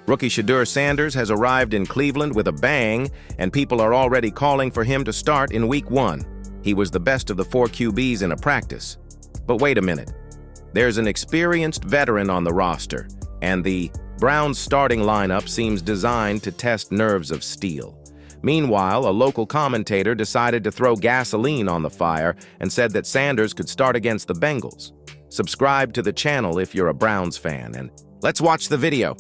Rookie Shedeur Sanders has arrived in Cleveland with a bang, and people are already calling for him to start in Week 1. He was the best of the 4 QBs in a practice. But wait a minute. There's an experienced veteran on the roster, and the Browns starting lineup seems designed to test nerves of steel. Meanwhile, a local commentator decided to throw gasoline on the fire and said that Sanders could start against the Bengals. Subscribe to the channel if you're a Browns fan, and let's watch the video.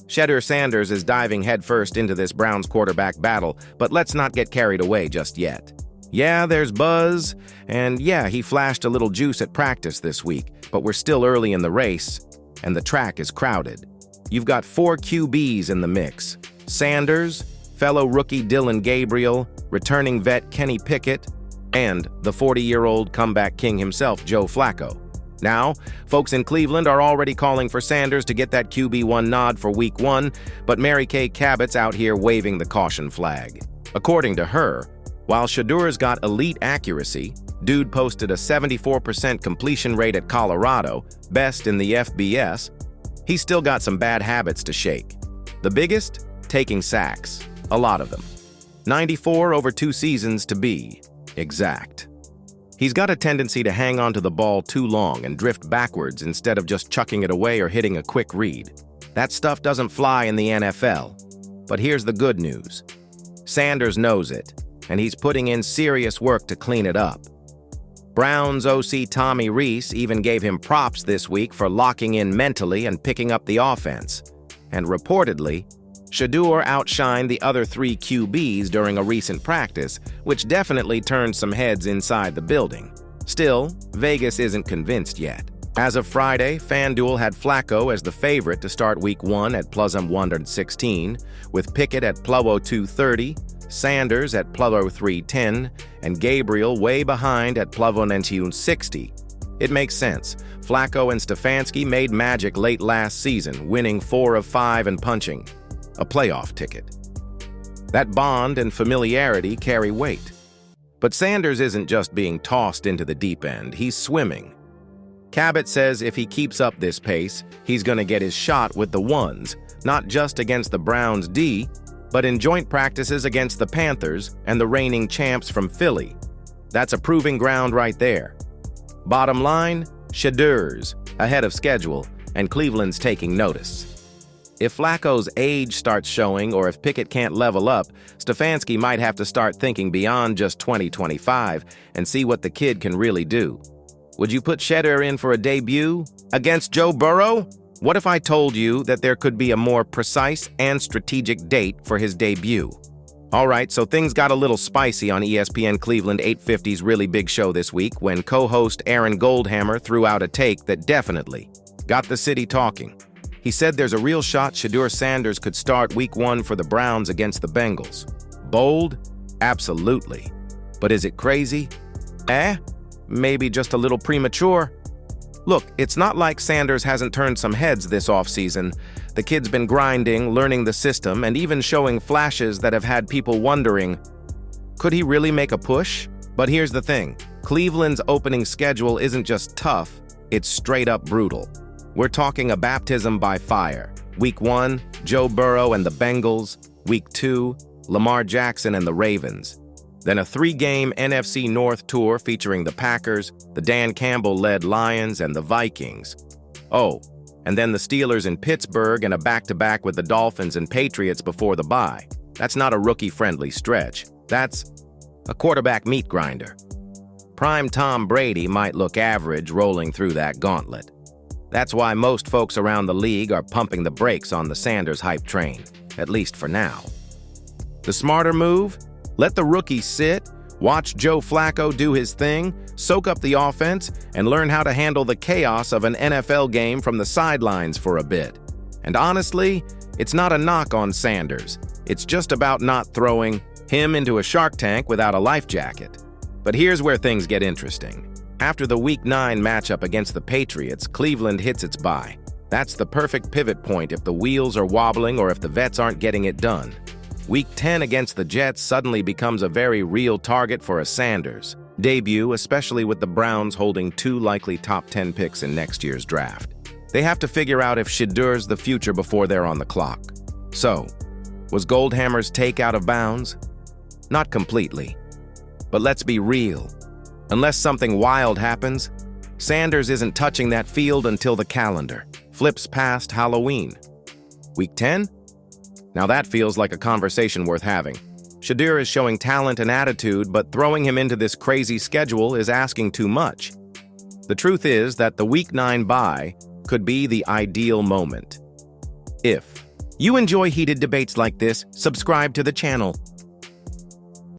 Shedeur Sanders is diving headfirst into this Browns quarterback battle, but let's not get carried away just yet. Yeah, there's buzz, and yeah, he flashed a little juice at practice this week, but we're still early in the race, and the track is crowded. You've got 4 QBs in the mix: Sanders, fellow rookie Dillon Gabriel, returning vet Kenny Pickett, and the 40-year-old comeback king himself, Joe Flacco. Now, folks in Cleveland are already calling for Sanders to get that QB1 nod for Week 1, but Mary Kay Cabot's out here waving the caution flag. According to her, while Shedeur's got elite accuracy, dude posted a 74% completion rate at Colorado, best in the FBS, he's still got some bad habits to shake. The biggest? Taking sacks. A lot of them. 94 over 2 seasons to be exact. He's got a tendency to hang onto the ball too long and drift backwards instead of just chucking it away or hitting a quick read. That stuff doesn't fly in the NFL. But here's the good news. Sanders knows it, and he's putting in serious work to clean it up. Browns OC Tommy Rees even gave him props this week for locking in mentally and picking up the offense. And reportedly, Shedeur outshined the other 3 QBs during a recent practice, which definitely turned some heads inside the building. Still, Vegas isn't convinced yet. As of Friday, FanDuel had Flacco as the favorite to start Week 1 at plus 116, with Pickett at plus 230, Sanders at plus 310, and Gabriel way behind at plus 160. It makes sense. Flacco and Stefanski made magic late last season, winning 4 of 5 and punching a playoff ticket. That bond and familiarity carry weight. But Sanders isn't just being tossed into the deep end, he's swimming. Cabot says if he keeps up this pace, he's going to get his shot with the ones, not just against the Browns D, but in joint practices against the Panthers and the reigning champs from Philly. That's a proving ground right there. Bottom line, Shedeur's ahead of schedule, and Cleveland's taking notice. If Flacco's age starts showing or if Pickett can't level up, Stefanski might have to start thinking beyond just 2025 and see what the kid can really do. Would you put Shedeur in for a debut against Joe Burrow? What if I told you that there could be a more precise and strategic date for his debut? All right, so things got a little spicy on ESPN Cleveland 850's Really Big Show this week when co-host Aaron Goldhammer threw out a take that definitely got the city talking. He said there's a real shot Shedeur Sanders could start Week 1 for the Browns against the Bengals. Bold? Absolutely. But is it crazy? Maybe just a little premature? Look, it's not like Sanders hasn't turned some heads this offseason. The kid's been grinding, learning the system, and even showing flashes that have had people wondering, could he really make a push? But here's the thing. Cleveland's opening schedule isn't just tough, it's straight up brutal. We're talking a baptism by fire. Week 1, Joe Burrow and the Bengals. Week 2, Lamar Jackson and the Ravens. Then a 3-game NFC North tour featuring the Packers, the Dan Campbell-led Lions, and the Vikings. Oh, and then the Steelers in Pittsburgh and a back-to-back with the Dolphins and Patriots before the bye. That's not a rookie-friendly stretch. That's a quarterback meat grinder. Prime Tom Brady might look average rolling through that gauntlet. That's why most folks around the league are pumping the brakes on the Sanders hype train, at least for now. The smarter move? Let the rookie sit, watch Joe Flacco do his thing, soak up the offense, and learn how to handle the chaos of an NFL game from the sidelines for a bit. And honestly, it's not a knock on Sanders. It's just about not throwing him into a shark tank without a life jacket. But here's where things get interesting. After the Week 9 matchup against the Patriots, Cleveland hits its bye. That's the perfect pivot point if the wheels are wobbling or if the vets aren't getting it done. Week 10 against the Jets suddenly becomes a very real target for a Sanders debut, especially with the Browns holding 2 likely top 10 picks in next year's draft. They have to figure out if Shedur's the future before they're on the clock. So, was Goldhammer's take out of bounds? Not completely. But let's be real. Unless something wild happens, Sanders isn't touching that field until the calendar flips past Halloween. Week 10? Now that feels like a conversation worth having. Shedur is showing talent and attitude, but throwing him into this crazy schedule is asking too much. The truth is that the Week 9 bye could be the ideal moment. If you enjoy heated debates like this, subscribe to the channel.